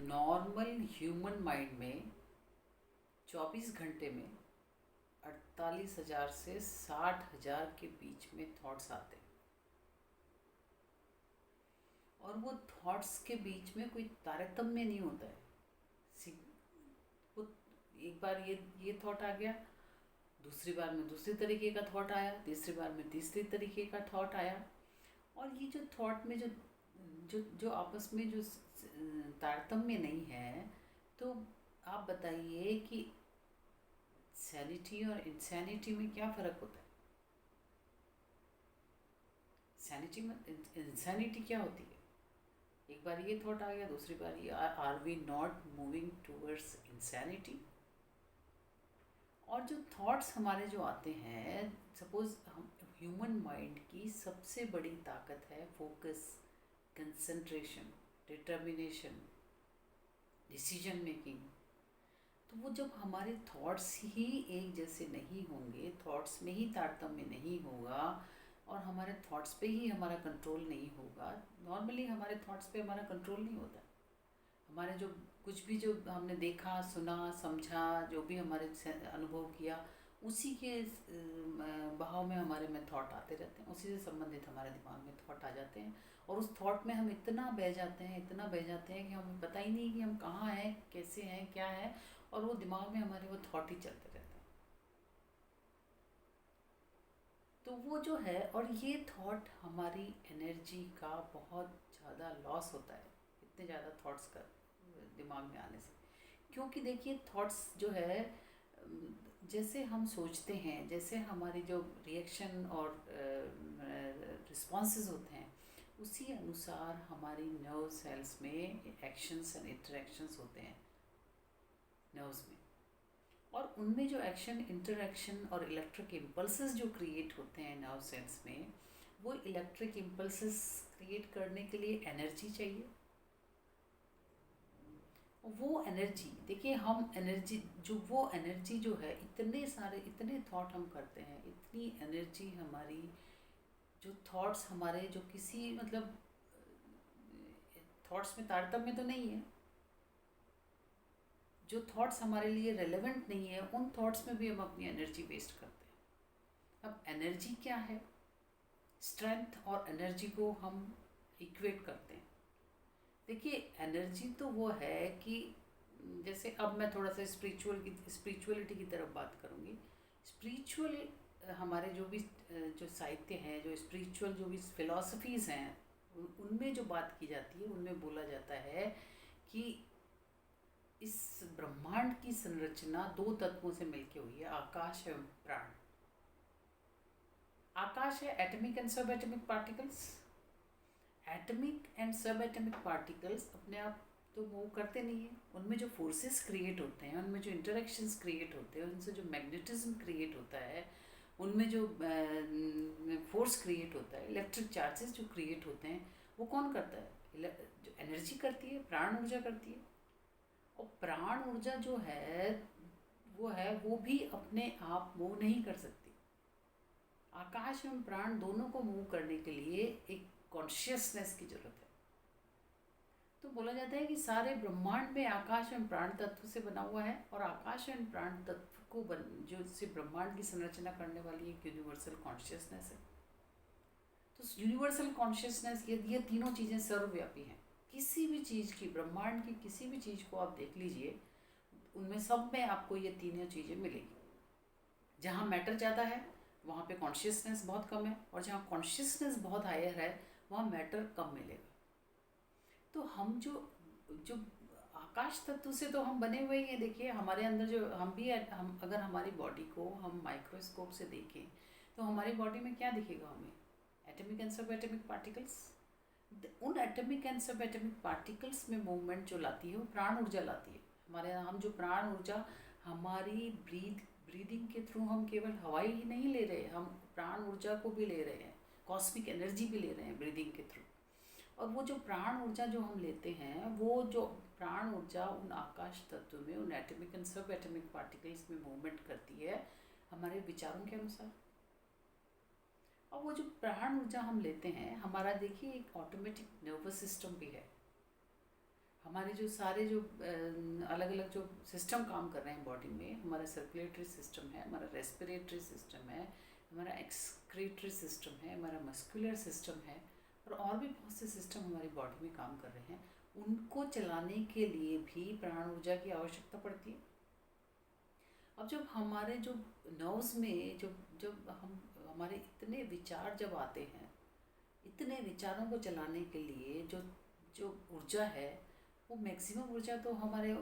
Normal human mind में 24 घंटे में 48,000 से 60,000 के बीच में थॉट्स आते हैं। और वो थॉट्स के बीच में कोई तारतम्य नहीं होता है। वो एक बार ये थॉट आ गया, दूसरी बार में दूसरी तरीके का थॉट आया, तीसरी बार में तीसरी तरीके का थॉट आया। और ये जो थॉट में जो जो जो आपस में जो तारतम्य नहीं है, तो आप बताइए कि सैनिटी और इंसैनिटी में क्या फ़र्क होता है? सैनिटी में इंसैनिटी क्या होती है? एक बार ये थॉट आ गया, दूसरी बार ये, are we not moving towards insanity? और जो थॉट्स हमारे जो आते हैं, सपोज हम ह्यूमन माइंड की सबसे बड़ी ताकत है focus, concentration, determination, decision making. तो वो जब हमारे थॉट्स ही एक जैसे नहीं होंगे, थॉट्स में ही तारतम्य नहीं होगा और हमारे थॉट्स पे ही हमारा कंट्रोल नहीं होगा। नॉर्मली हमारे थॉट्स पे हमारा कंट्रोल नहीं होता। हमारे जो कुछ भी जो हमने देखा, सुना, समझा, जो भी हमारे अनुभव किया, उसी के बहाव में हमारे में थॉट आते रहते हैं, उसी से संबंधित हमारे दिमाग में थॉट आ जाते हैं। और उस थॉट में हम इतना बह जाते हैं, इतना बह जाते हैं कि हमें पता ही नहीं कि हम कहाँ हैं, कैसे हैं, क्या है। और वो दिमाग में हमारे वो थॉट ही चलते रहते हैं। तो वो जो है, और ये थॉट हमारी एनर्जी का बहुत ज़्यादा लॉस होता है, इतने ज़्यादा थॉट्स का दिमाग में आने से। क्योंकि देखिए थॉट्स जो है, जैसे हम सोचते हैं, जैसे हमारी जो रिएक्शन और रिस्पॉन्सेज होते हैं, उसी अनुसार हमारी नर्व सेल्स में एक्शंस एंड इंटरेक्शंस होते हैं नर्व्स में। और उनमें जो एक्शन, इंटरेक्शन और इलेक्ट्रिक इम्पल्सेस जो क्रिएट होते हैं नर्व सेल्स में, वो इलेक्ट्रिक इम्पल्सेस क्रिएट करने के लिए एनर्जी चाहिए। वो एनर्जी, देखिए हम एनर्जी वो एनर्जी जो है, इतने थॉट हम करते हैं, इतनी एनर्जी हमारी, जो थॉट्स हमारे जो किसी मतलब थॉट्स में तारतम्य तो नहीं है, जो थॉट्स हमारे लिए रेलेवेंट नहीं है, उन थॉट्स में भी हम अपनी एनर्जी वेस्ट करते हैं। अब एनर्जी क्या है? स्ट्रेंथ और एनर्जी को हम इक्वेट करते हैं। देखिए एनर्जी तो वो है कि, जैसे अब मैं थोड़ा सा स्पिरिचुअलिटी की तरफ बात करूँगी। स्पिरिचुअल हमारे जो भी जो साहित्य हैं, जो स्पिरिचुअल जो भी फिलॉसफीज़ हैं, उनमें जो बात की जाती है, उनमें बोला जाता है कि इस ब्रह्मांड की संरचना दो तत्वों से मिलकर हुई है, आकाश एवं प्राण। आकाश है एटमिक एंड सब एटमिक पार्टिकल्स। एटमिक एंड सब एटमिक पार्टिकल्स अपने आप तो मूव करते नहीं हैं, उनमें जो फोर्सेस क्रिएट होते हैं, उनमें जो इंटरेक्शंस क्रिएट होते हैं, उनसे जो मैग्नेटिज्म क्रिएट होता है, उनमें जो फोर्स क्रिएट होता है, इलेक्ट्रिक चार्जेस जो क्रिएट होते हैं, वो कौन करता है? जो एनर्जी करती है, प्राण ऊर्जा करती है। और प्राण ऊर्जा जो है वो भी अपने आप मूव नहीं कर सकती। आकाश एवं प्राण दोनों को मूव करने के लिए एक कॉन्शियसनेस की जरूरत है। तो बोला जाता है कि सारे ब्रह्मांड में आकाश एवं प्राण तत्व से बना हुआ है, और आकाश एवं प्राण तत्व को जो से ब्रह्मांड की संरचना करने वाली एक यूनिवर्सल कॉन्शियसनेस है। तो यूनिवर्सल कॉन्शियसनेस, ये तीनों चीज़ें सर्वव्यापी हैं। किसी भी चीज़ की, ब्रह्मांड की किसी भी चीज़ को आप देख लीजिए, उनमें सब में आपको ये तीनों चीज़ें मिलेगी। जहाँ मैटर ज़्यादा है वहाँ पे कॉन्शियसनेस बहुत कम है, और जहाँ कॉन्शियसनेस बहुत हायर है वहाँ मैटर कम मिलेगा। तो हम जो जो आकाश तत्व से तो हम बने हुए ही हैं। देखिए हमारे अंदर जो हम अगर हमारी बॉडी को हम माइक्रोस्कोप से देखें, तो हमारी बॉडी में क्या दिखेगा हमें? एटमिक एंड सब एटमिक पार्टिकल्स। उन एटमिक एंड सब एटमिक पार्टिकल्स में मूवमेंट जो लाती है वो प्राण ऊर्जा लाती है। हमारे हम जो प्राण ऊर्जा, हमारी ब्रीदिंग के थ्रू हम केवल हवाई ही नहीं ले रहे, हम प्राण ऊर्जा को भी ले रहे हैं, कॉस्मिक एनर्जी भी ले रहे हैं ब्रीदिंग के थ्रू। और वो जो प्राण ऊर्जा जो हम लेते हैं, वो जो प्राण ऊर्जा उन आकाश तत्व में, उन एटमिक एंड सब एटमिक पार्टिकल्स में मूवमेंट करती है हमारे विचारों के अनुसार। और वो जो प्राण ऊर्जा हम लेते हैं, हमारा देखिए एक ऑटोमेटिक नर्वस सिस्टम भी है। हमारे जो सारे जो अलग अलग जो सिस्टम काम कर रहे हैं बॉडी में, हमारा सर्कुलेटरी सिस्टम है, हमारा रेस्पिरेटरी सिस्टम है, हमारा एक्सक्रीटरी सिस्टम है, हमारा मस्कुलर सिस्टम है, और भी बहुत से सिस्टम हमारी बॉडी में काम कर रहे हैं, उनको चलाने के लिए भी प्राण ऊर्जा की आवश्यकता पड़ती है। अब जब हमारे जो नर्व्स में जब हम हमारे इतने विचार जब आते हैं, इतने विचारों को चलाने के लिए जो जो ऊर्जा है, वो मैक्सिमम ऊर्जा तो हमारे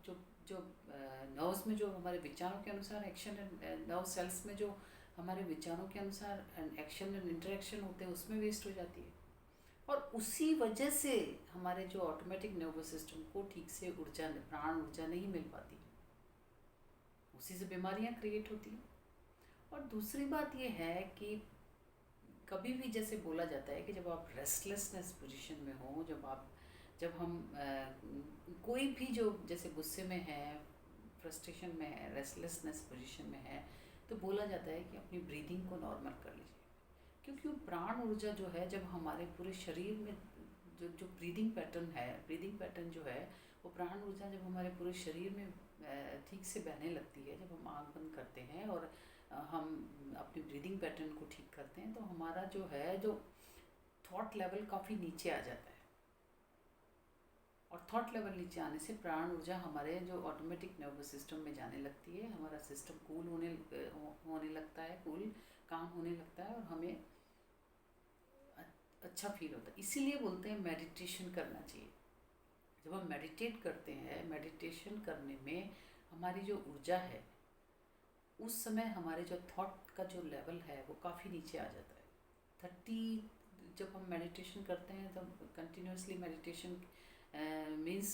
जो जो नर्व्स में जो हमारे विचारों के अनुसार एक्शन एंड नर्व सेल्स में जो हमारे विचारों के अनुसार एक्शन एंड इंटरेक्शन होते हैं, उसमें वेस्ट हो जाती है। और उसी वजह से हमारे जो ऑटोमेटिक नर्वस सिस्टम को ठीक से ऊर्जा, प्राण ऊर्जा नहीं मिल पाती, उसी से बीमारियां क्रिएट होती हैं। और दूसरी बात ये है कि कभी भी जैसे बोला जाता है कि जब आप रेस्टलेसनेस पोजीशन में हो, जब हम कोई भी जो जैसे गुस्से में है, फ्रस्ट्रेशन में है, रेस्टलेसनेस पोजीशन में है, तो बोला जाता है कि अपनी ब्रीदिंग को नॉर्मल कर लीजिए, क्योंकि वो प्राण ऊर्जा जो है जब हमारे पूरे शरीर में जो ब्रीदिंग पैटर्न जो है, वो प्राण ऊर्जा जब हमारे पूरे शरीर में ठीक से बहने लगती है, जब हम आँख बंद करते हैं और हम अपनी ब्रीदिंग पैटर्न को ठीक करते हैं, तो हमारा जो है जो थॉट लेवल काफ़ी नीचे आ जाता है। और थॉट लेवल नीचे आने से प्राण ऊर्जा हमारे जो ऑटोमेटिक नर्वस सिस्टम में जाने लगती है, हमारा सिस्टम कूल होने लगता है, कूल काम होने लगता है, और हमें अच्छा फील होता है। इसीलिए बोलते हैं मेडिटेशन करना चाहिए। जब हम मेडिटेट करते हैं, मेडिटेशन करने में हमारी जो ऊर्जा है, उस समय हमारे जो थॉट का जो लेवल है वो काफ़ी नीचे आ जाता है। 30 जब हम मेडिटेशन करते हैं, तब कंटिन्यूसली मेडिटेशन मीन्स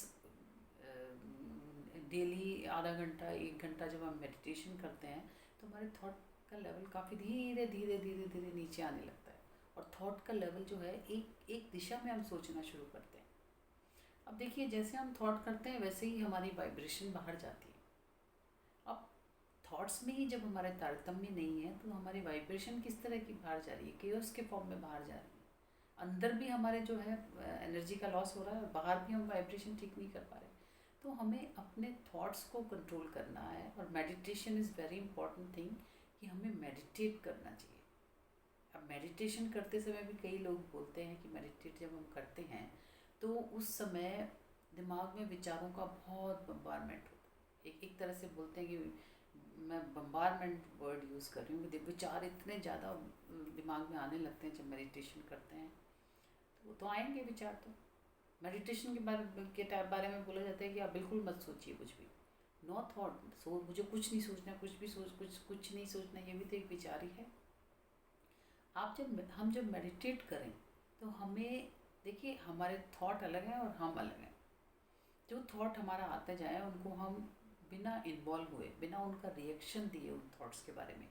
डेली आधा घंटा 1 घंटा जब हम मेडिटेशन करते हैं, तो हमारे थॉट का लेवल काफ़ी धीरे धीरे धीरे धीरे नीचे आने लगता है, और थॉट का लेवल जो है एक दिशा में हम सोचना शुरू करते हैं। अब देखिए, जैसे हम थॉट करते हैं वैसे ही हमारी वाइब्रेशन बाहर जाती है। अब थॉट्स में ही जब हमारे तारतम्य नहीं है, तो हमारी वाइब्रेशन किस तरह की बाहर जा रही है? केओस के फॉर्म में बाहर जा रही है। अंदर भी हमारे जो है एनर्जी का लॉस हो रहा है, और बाहर भी हम वाइब्रेशन ठीक नहीं कर पा रहे। तो हमें अपने थॉट्स को कंट्रोल करना है, और meditation is very important thing, कि हमें मेडिटेट करना चाहिए। अब मेडिटेशन करते समय भी कई लोग बोलते हैं कि मेडिटेट जब हम करते हैं तो उस समय दिमाग में विचारों का बहुत बम्बारमेंट होता है। एक तरह से बोलते हैं कि मैं बम्बारमेंट वर्ड यूज़ कर रही हूँ, कि विचार इतने ज़्यादा दिमाग में आने लगते हैं जब मेडिटेशन करते हैं। तो आएंगे विचार। तो मेडिटेशन के बारे में बोला जाता है कि आप बिल्कुल मत सोचिए कुछ भी, नो थॉट, मुझे कुछ नहीं सोचना, कुछ नहीं सोचना, ये भी तो एक विचार ही है। हम जब मेडिटेट करें तो हमें देखिए, हमारे थॉट अलग हैं और हम अलग हैं। जो थॉट हमारा आते जाए, उनको हम बिना इन्वॉल्व हुए, बिना उनका रिएक्शन दिए उन थॉट्स के बारे में,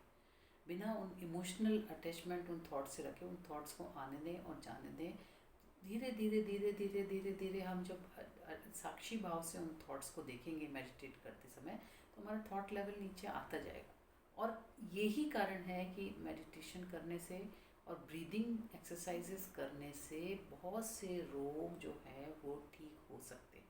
बिना उन इमोशनल अटैचमेंट उन थॉट्स से रखे, उन थॉट्स को आने दें और जाने दें। धीरे धीरे धीरे धीरे धीरे धीरे हम जब साक्षी भाव से उन थॉट्स को देखेंगे मेडिटेट करते समय, तो हमारा थॉट लेवल नीचे आता जाएगा। और यही कारण है कि मेडिटेशन करने से और ब्रीदिंग एक्सरसाइजेस करने से बहुत से रोग जो है वो ठीक हो सकते हैं।